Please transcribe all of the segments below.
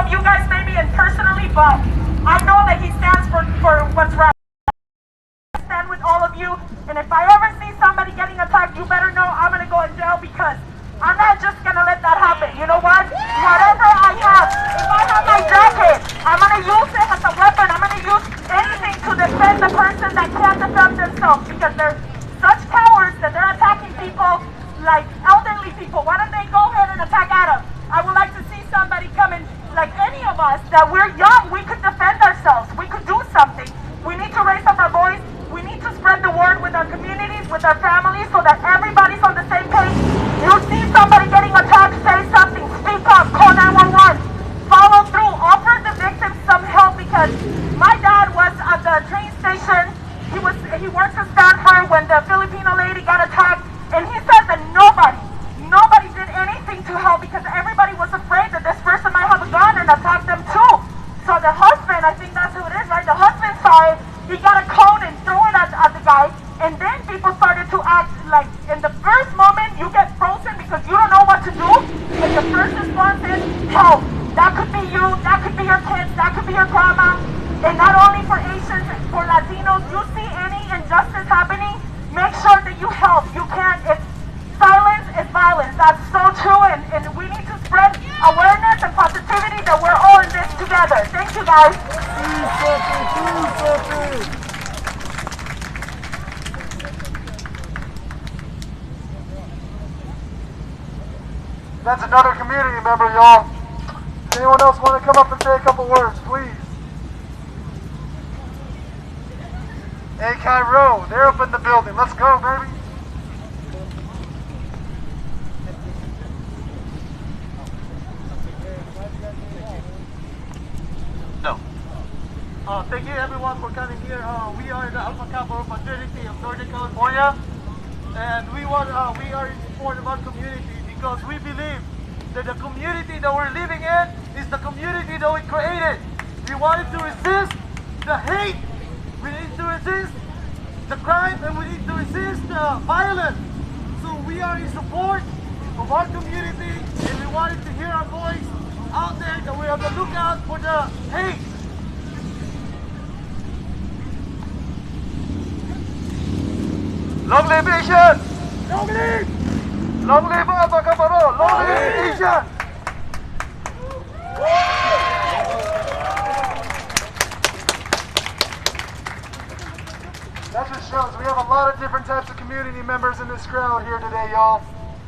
of you guys maybe impersonally, but I know that he stands for what's right. I stand with all of you, and if I ever see somebody getting attacked, you better know I'm gonna go in jail because I'm not just gonna let that happen. You know what? Whatever I have, if I have my jacket, I'm gonna use it as a weapon. I'm gonna use anything to defend the person that can't defend themselves because they're such cowards that they're attacking people like elderly people. Why don't they go ahead and attack Adam? I would like to see somebody come in, like any of us, that we're young, we could defend ourselves. We could do something. We need to raise up our voice. We need to spread the word with our communities, with our families, so that everybody's on the same page. You see somebody getting attacked, say something, speak up, call 911, follow through, offer the victims some help because my dad was at the train station. He works at Stanford when the Filipino lady got attacked, and he said that nobody did anything to help because everybody was afraid that this person might have a gun and attack them too. So the husband, I think that's who it is, right? The husband saw it, he got a cone and threw it at the guy, and then people started to act like, in the first moment, you get frozen because you don't know what to do, and the first response is help. That could be you, that could be your kids, that could be your grandma, and not only for Asians, for Latinos, you see any injustice happening, make sure that you help. You can't, silence is violence. That's so true, and we need to spread awareness and positivity that we're all in this together. Thank you, guys. That's another community member, y'all. Does anyone else want to come up and say a couple words, please? Hey, Cairo, they're up in the building. Let's go, baby. No. Thank you everyone for coming here. We are the Alpha Kappa fraternity of Northern California, and we are in support of our community because we believe that the community that we're living in is the community that we created. We wanted to resist the hate. We need to resist the crime, and we need to resist the violence. So we are in support of our community, and we wanted to hear our voice out there that we're on the lookout for the hate. Long live Asian! Long live! Long live Alpha Kappa! Long live Asian! That just shows we have a lot of different types of community members in this crowd here today, y'all.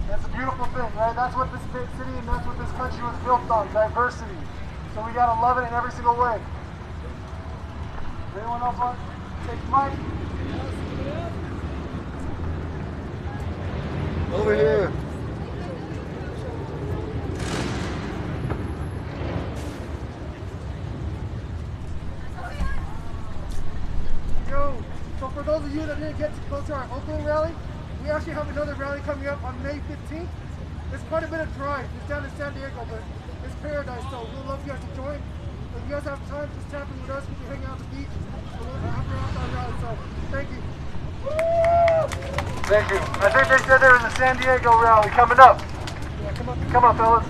That's a beautiful thing, right? That's what this city and that's what this country was built on, diversity. So we gotta love it in every single way. Does anyone else want to take the mic? Over here. Yo, so for those of you that didn't get to go to our Oakland rally, we actually have another rally coming up on May 15th. It's quite a bit of drive. It's down in San Diego, but it's paradise, so we'd love you guys to join. If you guys have time, just tap in with us. We can hang out at the beach after our rally, so thank you. Thank you. I think they said there was a San Diego rally coming up. Yeah, come on, fellas.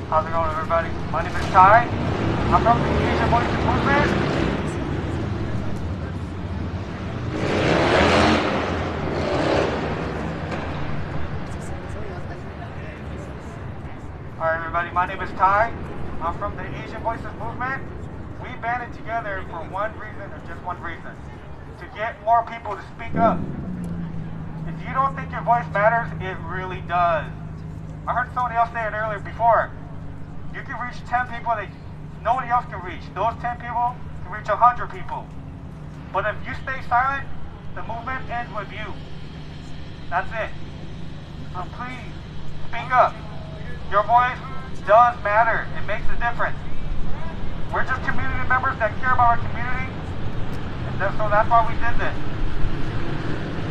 How's it going, everybody? My name is Ty. I'm from the Asian Voices movement. Alright, everybody, my name is Ty. I'm from the Asian Voices movement. We banded together for one reason and just one reason: to get more people to speak up. If you don't think your voice matters, it really does. I heard somebody else say it earlier before. You can reach 10 people that nobody else can reach. Those 10 people can reach 100 people. But if you stay silent, the movement ends with you. That's it. So please, speak up. Your voice does matter. It makes a difference. We're just community members that care about our community. So that's why we did this.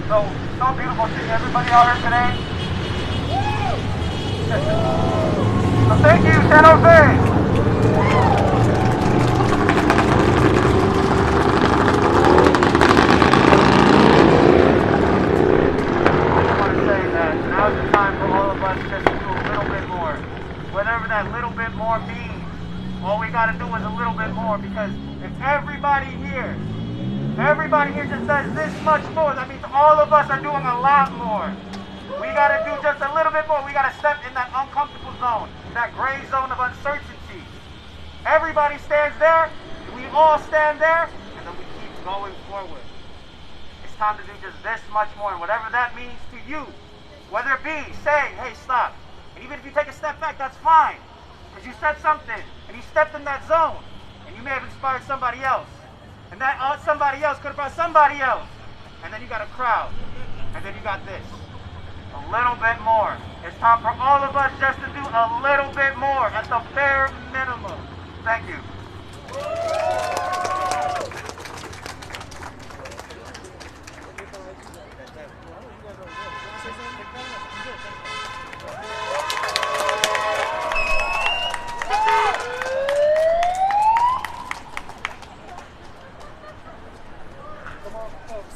So beautiful seeing everybody out here today. So thank you, San Jose. All we gotta do is a little bit more, because if everybody here just does this much more, that means all of us are doing a lot more. We gotta do just a little bit more. We gotta step in that uncomfortable zone, that gray zone of uncertainty. Everybody stands there, we all stand there, and then we keep going forward. It's time to do just this much more, and whatever that means to you, whether it be saying, hey, stop. And even if you take a step back, that's fine. Because you said something, and you stepped in that zone, and you may have inspired somebody else. And that somebody else could have brought somebody else. And then you got a crowd. And then you got this. A little bit more. It's time for all of us just to do a little bit more at the bare minimum. Thank you.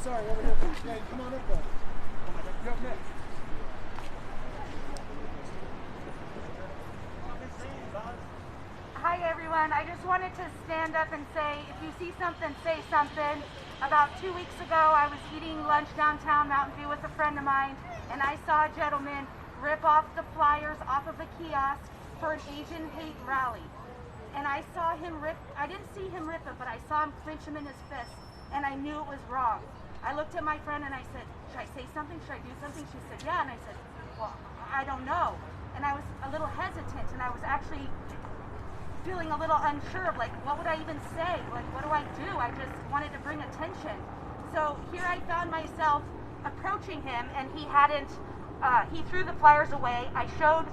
Sorry, over here. Yeah, come on up, though. You're up next. Hi, everyone. I just wanted to stand up and say, if you see something, say something. About 2 weeks ago, I was eating lunch downtown Mountain View with a friend of mine, and I saw a gentleman rip off the flyers off of a kiosk for an Asian hate rally. And I saw him rip, I didn't see him rip it, but I saw him clench him in his fist, and I knew it was wrong. I looked at my friend and I said, should I say something? Should I do something? She said, yeah. And I said, well, I don't know. And I was a little hesitant, and I was actually feeling a little unsure of, like, what would I even say? Like, what do I do? I just wanted to bring attention. So here I found myself approaching him, and he hadn't, he threw the flyers away. I showed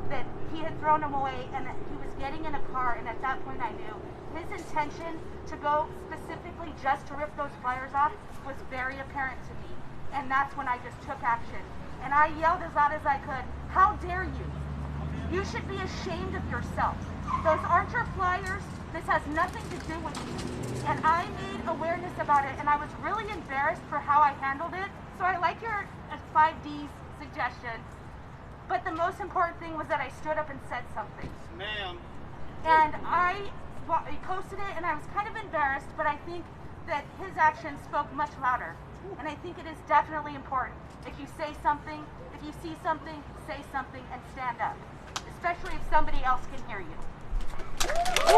that he had thrown them away, and that he was getting in a car, and at that point I knew his intention to go specifically just to rip those flyers off was very apparent to me. And that's when I just took action. And I yelled as loud as I could, how dare you? You should be ashamed of yourself. Those aren't your flyers. This has nothing to do with you. And I made awareness about it, and I was really embarrassed for how I handled it. So I like your 5Ds suggestion. But the most important thing was that I stood up and said something. Ma'am. And I posted it, and I was kind of embarrassed, but I think that his actions spoke much louder. And I think it is definitely important. If you say something, if you see something, say something and stand up. Especially if somebody else can hear you. By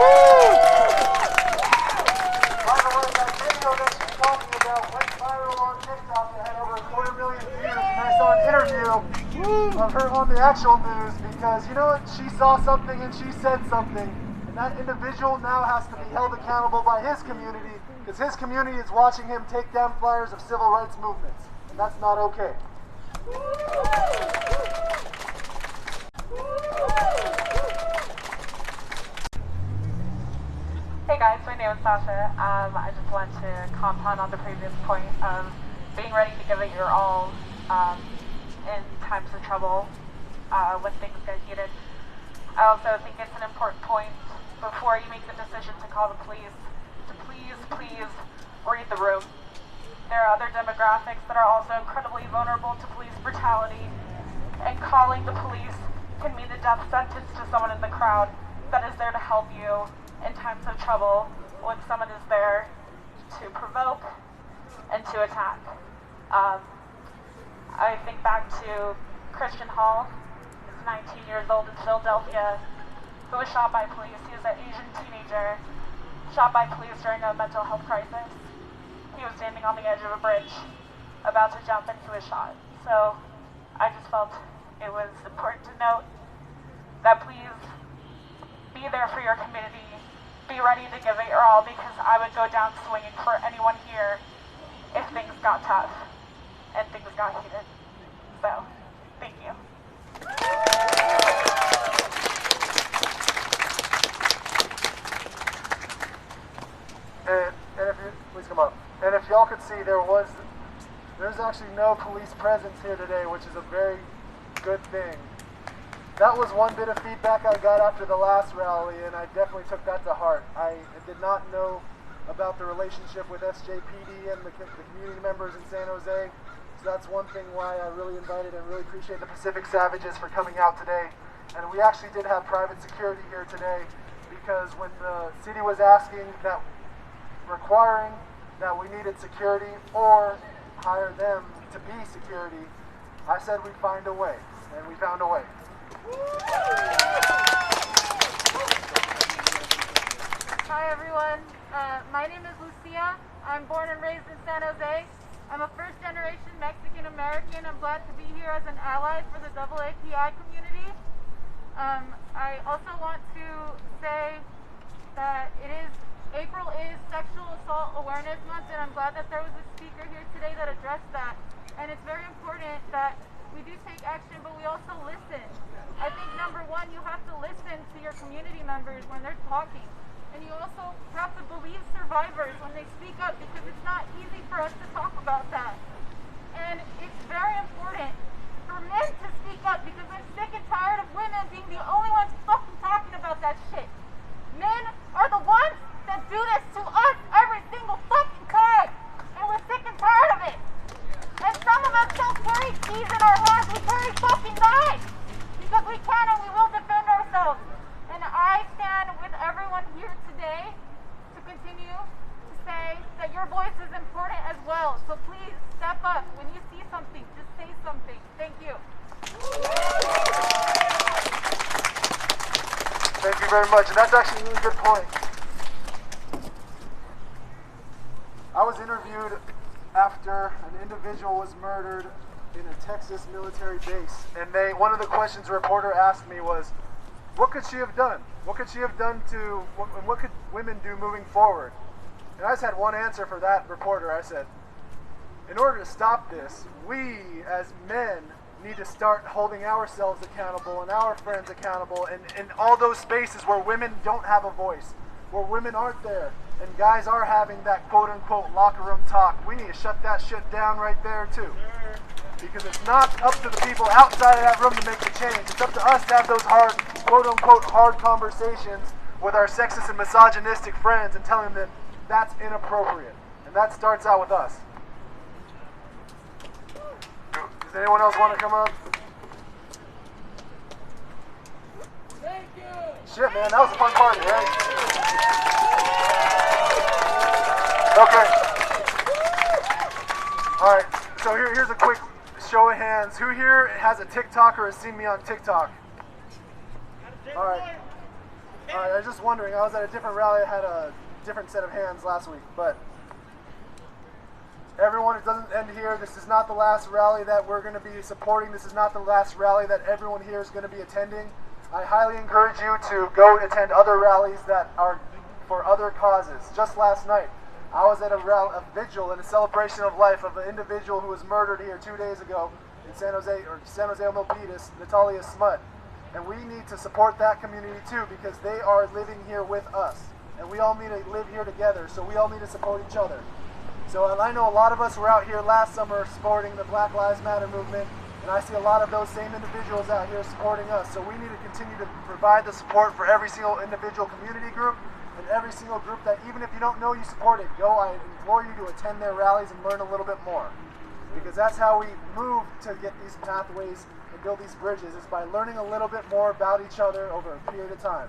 the way, that video that she's talking about went viral on TikTok. It had over 250,000 views. And I saw an interview of her on the actual news because, you know what, she saw something and she said something. And that individual now has to be held accountable by his community because his community is watching him take down flyers of civil rights movements. And that's not okay. Hey guys, my name is Sasha. I just want to compound on the previous point of being ready to give it your all in times of trouble when things get heated. I also think it's an important point before you make the decision to call the police to please read the room. There are other demographics that are also incredibly vulnerable to police brutality, and calling the police can mean a death sentence to someone in the crowd that is there to help you in times of trouble when someone is there to provoke and to attack. I think back to Christian Hall, who's 19 years old in Philadelphia, who was shot by police. He was an Asian teenager, shot by police during a mental health crisis. He was standing on the edge of a bridge, about to jump, and he was shot. So I just felt it was important to note that please be there for your community. Be ready to give it your all, because I would go down swinging for anyone here if things got tough and things got heated. So, thank you. And if you, please come up. And if y'all could see, there's actually no police presence here today, which is a very good thing. That was one bit of feedback I got after the last rally, and I definitely took that to heart. I did not know about the relationship with SJPD and the community members in San Jose, so that's one thing why I really invited and really appreciate the Pacific Savages for coming out today. And we actually did have private security here today because when the city was asking that, requiring that we needed security or hire them to be security, I said we'd find a way, and we found a way. Hi everyone, my name is Lucia. I'm born and raised in San Jose. I'm a first-generation Mexican American. I'm glad to be here as an ally for the AAPI community. I also want to say that April is Sexual Assault Awareness Month, and I'm glad that there was a speaker here today that addressed that. And it's very important that we do take action, but we also listen. I think number one, you have to listen to your community members when they're talking. And you also have to believe survivors when they speak up, because it's not easy for us to talk about that. And it's very important for men to speak up, because I'm sick and tired of women being the only ones fucking talking about that shit. Men are the ones that do this to us every single fucking time. And we're sick and tired of it. And some of us don't carry keys in our hands, we carry fucking knives. Because we can and we will defend ourselves. And I stand with everyone here today to continue to say that your voice is important as well. So please step up. When you see something, just say something. Thank you. Thank you very much, and that's actually a really good point. I was interviewed after an individual was murdered in a Texas military base, and one of the questions a reporter asked me was, what could she have done? What could she have done what could women do moving forward? And I just had one answer for that reporter. I said, in order to stop this, we as men need to start holding ourselves accountable and our friends accountable, and in all those spaces where women don't have a voice, where women aren't there, and guys are having that quote-unquote locker room talk. We need to shut that shit down right there too. Because it's not up to the people outside of that room to make the change. It's up to us to have those hard, quote-unquote, hard conversations with our sexist and misogynistic friends and telling them that that's inappropriate. And that starts out with us. Does anyone else want to come up? Thank you. Shit, man, that was a fun party, right? Okay. All right, so here's a quick show of hands. Who here has a TikTok or has seen me on TikTok? All right. I was just wondering. I was at a different rally. I had a different set of hands last week, but everyone, it doesn't end here. This is not the last rally that we're going to be supporting. This is not the last rally that everyone here is going to be attending. I highly encourage you to go attend other rallies that are for other causes. Just last night, I was at a vigil and a celebration of life of an individual who was murdered here 2 days ago in San Jose Milpitas, Natalia Smut. And we need to support that community too, because they are living here with us. And we all need to live here together, so we all need to support each other. So I know a lot of us were out here last summer supporting the Black Lives Matter movement, and I see a lot of those same individuals out here supporting us. So we need to continue to provide the support for every single individual community group and every single group that, even if you don't know you support it, I implore you to attend their rallies and learn a little bit more. Because that's how we move to get these pathways and build these bridges, is by learning a little bit more about each other over a period of time.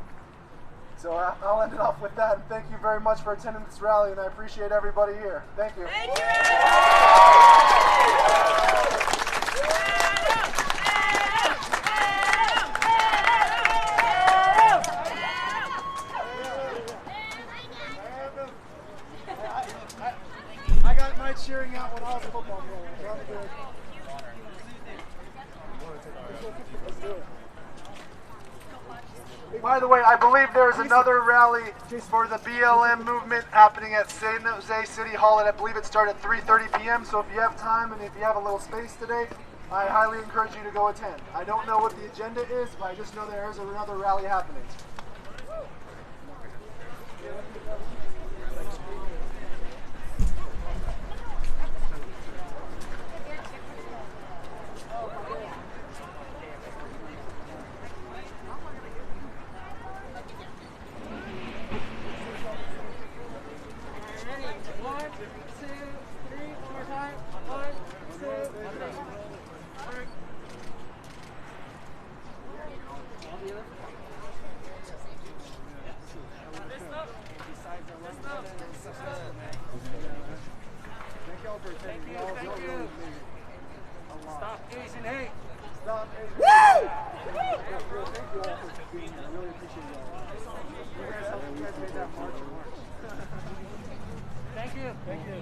So I'll end it off with that, and thank you very much for attending this rally, and I appreciate everybody here. Thank you. Thank you. I got my cheering out when I was a football player. Sounds good. Let's do it. By the way, I believe there is another rally for the BLM movement happening at San Jose City Hall, and I believe it started at 3:30 p.m. So if you have time and if you have a little space today, I highly encourage you to go attend. I don't know what the agenda is, but I just know there is another rally happening. Thank you. Stop Asian hate. Stop Asian hate. Thank you all for being here. I really appreciate you all. You guys made that march a march. Thank you. Thank you.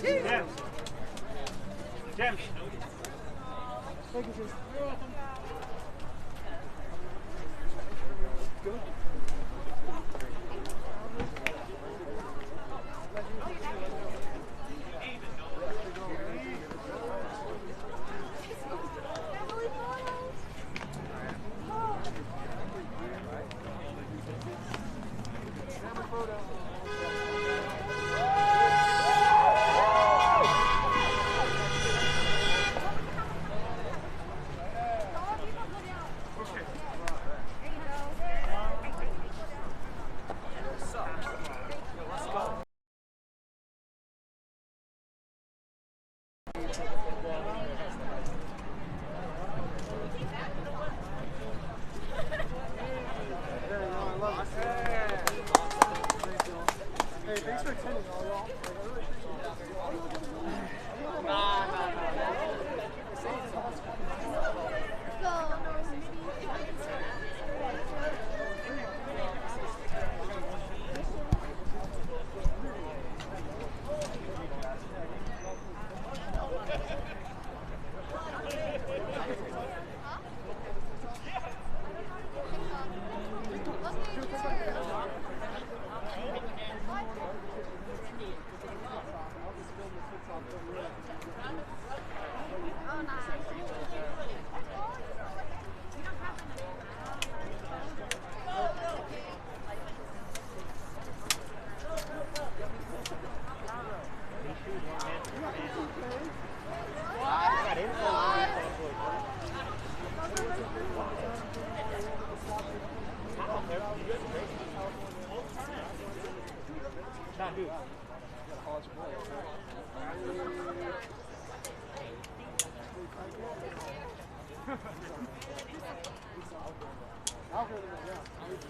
James. James. Thank you, James. You're welcome. Good. Hey, thanks for attending, all y'all. I really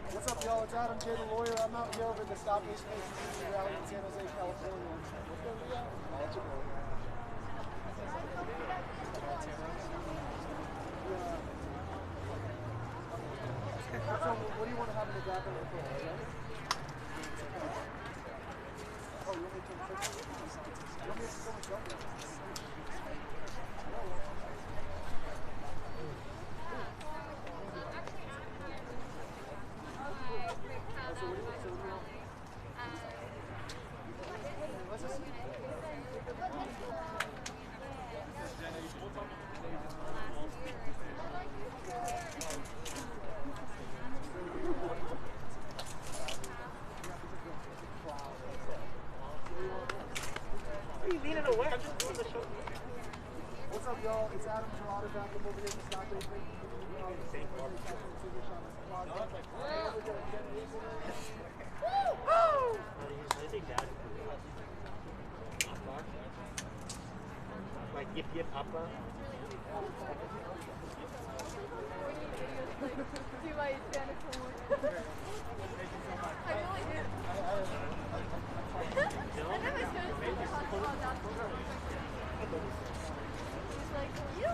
What's up, y'all? It's Adam J, the lawyer. I'm out here over the Stop Asian Hate rally in San Jose, California. So, what do you want to have in the back of the phone? Oh, you want me to take a picture? You want me to go and jump? What's up, y'all? It's Adam Juratovac. I'm over here in the Stop Asian Hate. Like if upper. Do my Spanish homework. I really do. I know my Spanish homework. He's like, you.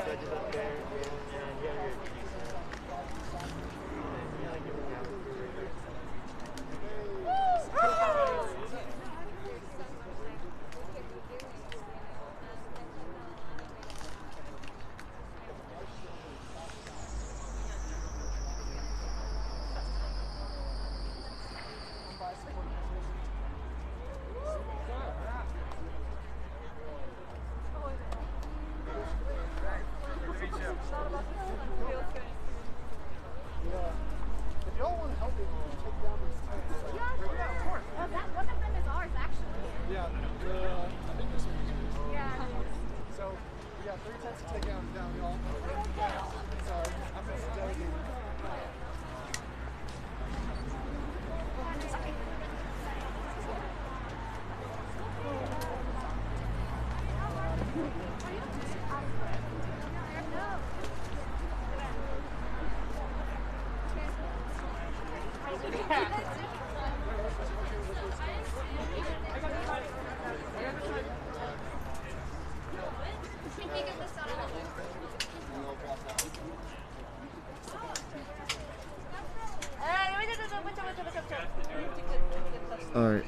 Judges up there, If y'all want to help me take down these tents, Yeah, of course. Well, one of them is ours, actually. yeah, I think this one is yours. Yeah. So, we got 3 tents to take down, y'all. So, I'm going to delegate it. Alright.